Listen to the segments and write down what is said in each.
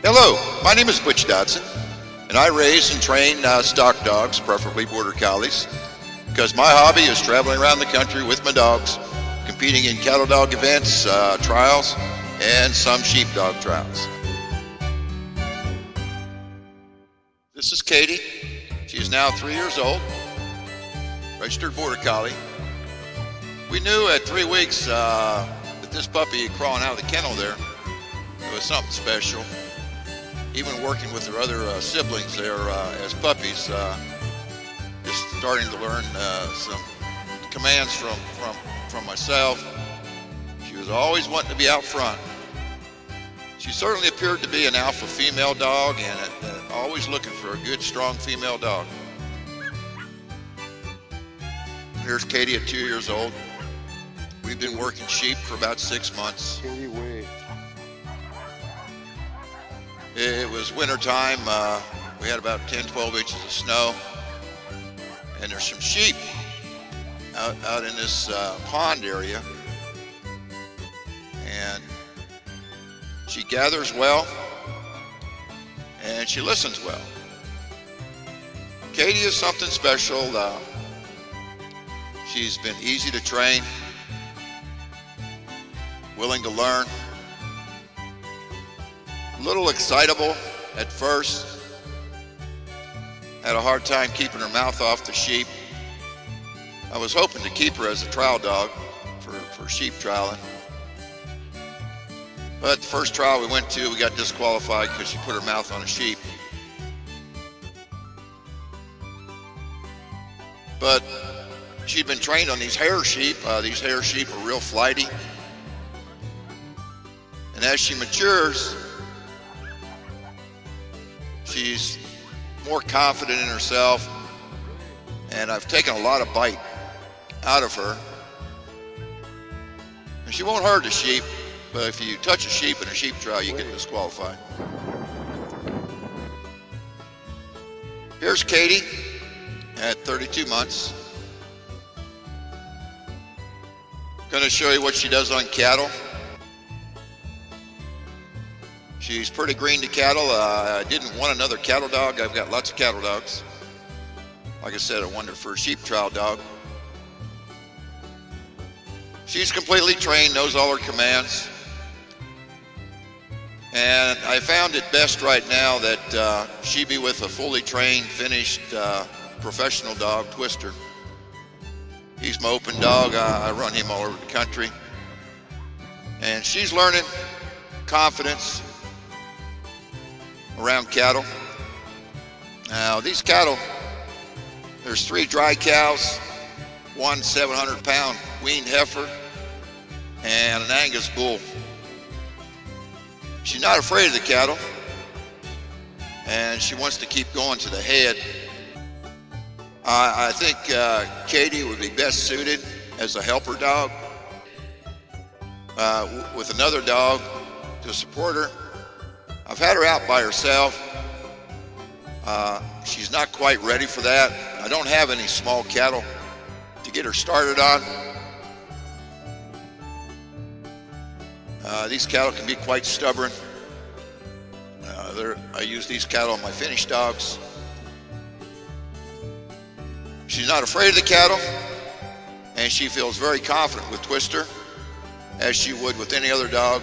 Hello, my name is Butch Dodson, and I raise and train stock dogs, preferably border collies, because my hobby is traveling around the country with my dogs, competing in cattle dog events, trials, and some sheepdog trials. This is Katy. She is now 3 years old, registered border collie. We knew at 3 weeks that this puppy crawling out of the kennel there, it was something special. Even working with her other siblings there as puppies, just starting to learn some commands from myself. She was always wanting to be out front. She certainly appeared to be an alpha female dog, and always looking for a good, strong female dog. Here's Katy at 2 years old. We've been working sheep for about 6 months. It was winter time. We had about 10-12 inches of snow, and there's some sheep out in this pond area, and she gathers well and she listens well. Katy is something special. She's been easy to train, willing to learn, a little excitable at first, had a hard time keeping her mouth off the sheep. I was hoping to keep her as a trial dog for sheep trialing, but the first trial we went to, we got disqualified because she put her mouth on a sheep. But she'd been trained on these hair sheep. These hair sheep are real flighty, and as she matures, she's more confident in herself, and I've taken a lot of bite out of her. And she won't hurt a sheep, but if you touch a sheep in a sheep trial, you get disqualified. Here's Katy at 32 months. Going to show you what she does on cattle. She's pretty green to cattle. I didn't want another cattle dog. I've got lots of cattle dogs. Like I said, I wanted her for a sheep trial dog. She's completely trained, knows all her commands. And I found it best right now that she be with a fully trained, finished professional dog, Twister. He's my open dog. I run him all over the country. And she's learning confidence around cattle. Now these cattle, there's 3 dry cows, 1 700-pound weaned heifer, and an Angus bull. She's not afraid of the cattle, and she wants to keep going to the head. I think Katy would be best suited as a helper dog with another dog to support her. I've had her out by herself. She's not quite ready for that. I don't have any small cattle to get her started on. These cattle can be quite stubborn. I use these cattle on my finished dogs. She's not afraid of the cattle, and she feels very confident with Twister, as she would with any other dog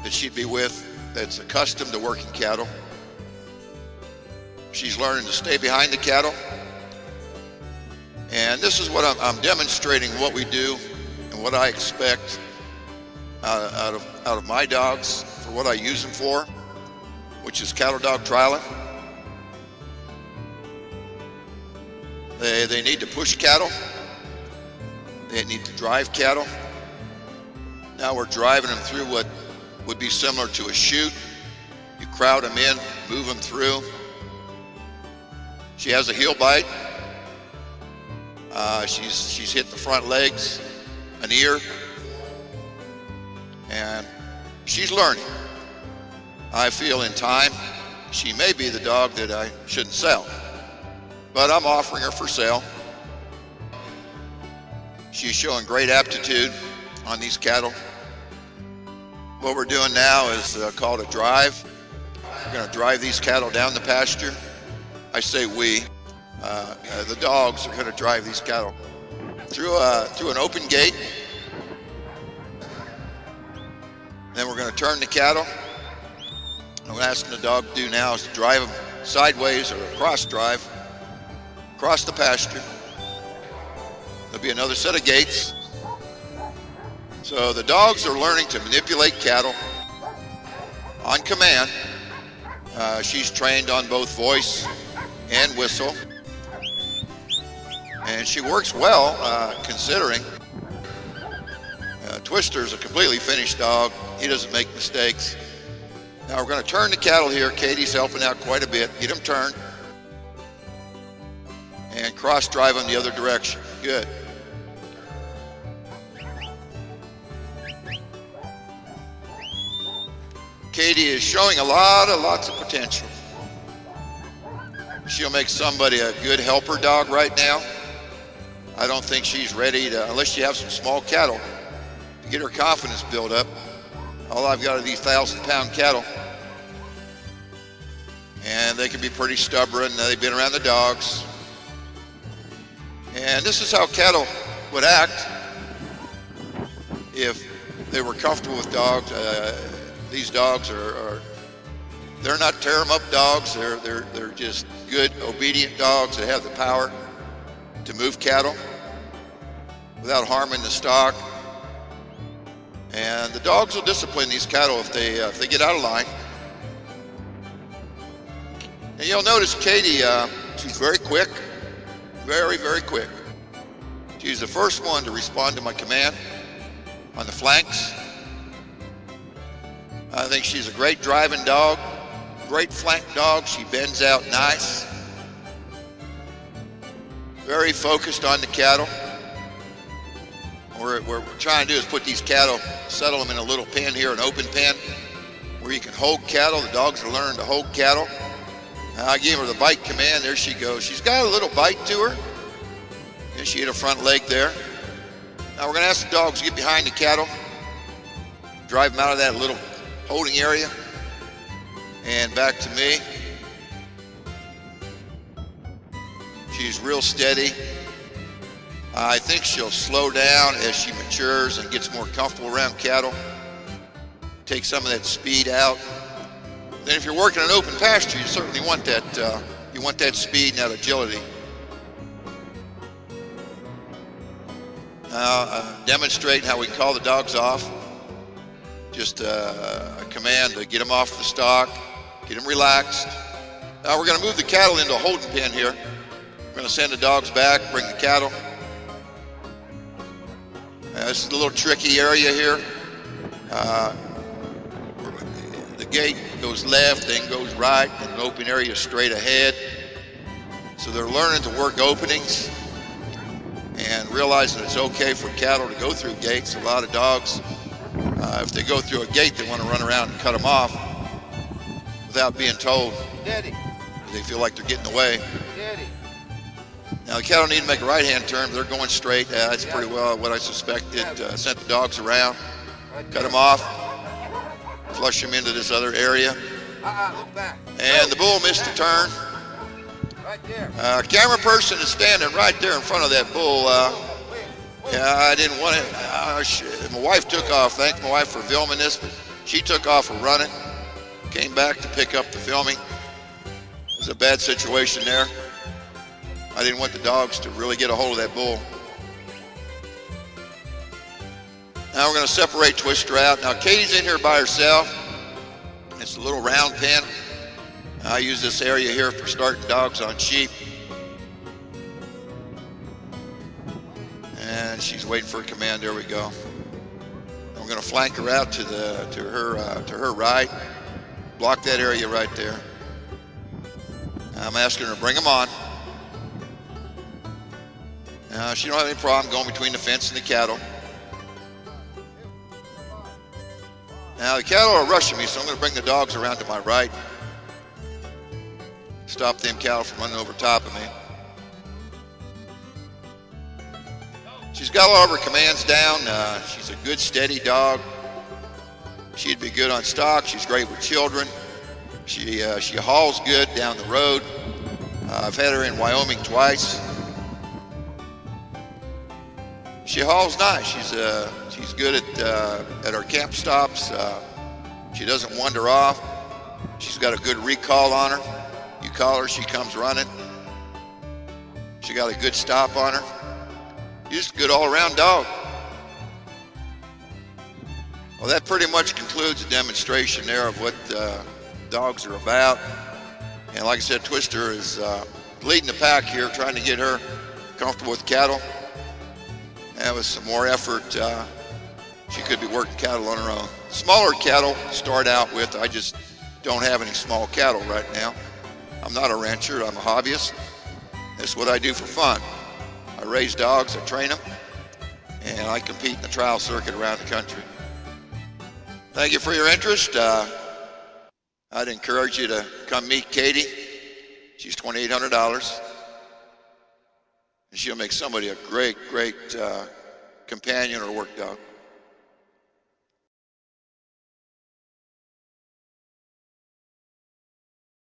that she'd be with that's accustomed to working cattle. She's learning to stay behind the cattle, and this is what I'm demonstrating what we do and what I expect out of my dogs for what I use them for, which is cattle dog trialing. They need to push cattle. They need to drive cattle. Now we're driving them through what would be similar to a chute. You crowd them in, move them through. She has a heel bite. She's hit the front legs, an ear, and she's learning. I feel in time she may be the dog that I shouldn't sell, but I'm offering her for sale. She's showing great aptitude on these cattle. What we're doing now is called a drive. we're going to drive these cattle down the pasture. I say we. The dogs are going to drive these cattle through an open gate. Then we're going to turn the cattle. And what I'm asking the dog to do now is to drive them sideways or cross drive across the pasture. There'll be another set of gates. So the dogs are learning to manipulate cattle on command. She's trained on both voice and whistle. And she works well, considering. Twister's a completely finished dog. He doesn't make mistakes. Now we're going to turn the cattle here. Katy's helping out quite a bit. Get them turned. And cross drive them the other direction. Good. Katy is showing lots of potential. She'll make somebody a good helper dog right now. I don't think she's ready to, unless you have some small cattle, to get her confidence built up. All I've got are these 1,000-pound cattle. And they can be pretty stubborn. They've been around the dogs. And this is how cattle would act if they were comfortable with dogs. These dogs they're not tear 'em up dogs. They're just good, obedient dogs that have the power to move cattle without harming the stock. And the dogs will discipline these cattle if they get out of line. And you'll notice Katy, she's very quick, very quick. She's the first one to respond to my command on the flanks. I think she's a great driving dog, great flank dog. She bends out nice. Very focused on the cattle. What we're trying to do is put these cattle, settle them in a little pen here, an open pen, where you can hold cattle. The dogs are learning to hold cattle. I gave her the bite command. There she goes. She's got a little bite to her. And she hit her front leg there. Now we're going to ask the dogs to get behind the cattle, drive them out of that little holding area, and back to me. She's real steady. I think she'll slow down as she matures and gets more comfortable around cattle. Take some of that speed out. Then if you're working an open pasture, you certainly want that. You want that speed and that agility. Now, demonstrating how we call the dogs off. Just a command to get them off the stock, get them relaxed. Now we're going to move the cattle into a holding pen here. We're going to send the dogs back, bring the cattle. This is a little tricky area here. The gate goes left, then goes right, and an open area straight ahead. So they're learning to work openings and realizing it's okay for cattle to go through gates. A lot of dogs, if they go through a gate, they want to run around and cut them off without being told. Daddy. They feel like they're getting away. Daddy. Now the cattle need to make a right-hand turn, but they're going straight. That's pretty well what I suspected. Sent the dogs around, cut them off, flush them into this other area. Look back. And the bull missed the turn. Right there. Camera person is standing right there in front of that bull. Yeah, I didn't want it. My wife took off. Thanks my wife for filming this, but she took off running. Came back to pick up the filming. It was a bad situation there. I didn't want the dogs to really get a hold of that bull. Now we're going to separate Twister out. Now Katy's in here by herself. It's a little round pen. I use this area here for starting dogs on sheep. And she's waiting for a command. There we go. And we're going to flank her out to her right. Block that area right there. I'm asking her to bring them on. She don't have any problem going between the fence and the cattle. Now the cattle are rushing me, so I'm going to bring the dogs around to my right. Stop them cattle from running over top of me. She's got all of her commands down. She's a good, steady dog. She'd be good on stock. She's great with children. She hauls good down the road. I've had her in Wyoming twice. She hauls nice. She's good at our camp stops. She doesn't wander off. She's got a good recall on her. You call her, she comes running. She got a good stop on her. Just a good all-around dog. Well, that pretty much concludes the demonstration there of what dogs are about. And like I said, Twister is leading the pack here, trying to get her comfortable with cattle. And with some more effort, she could be working cattle on her own. Smaller cattle to start out with. I just don't have any small cattle right now. I'm not a rancher, I'm a hobbyist. That's what I do for fun. I raise dogs, I train them, and I compete in the trial circuit around the country. Thank you for your interest. I'd encourage you to come meet Katy. She's $2,800. And she'll make somebody a great companion or work dog.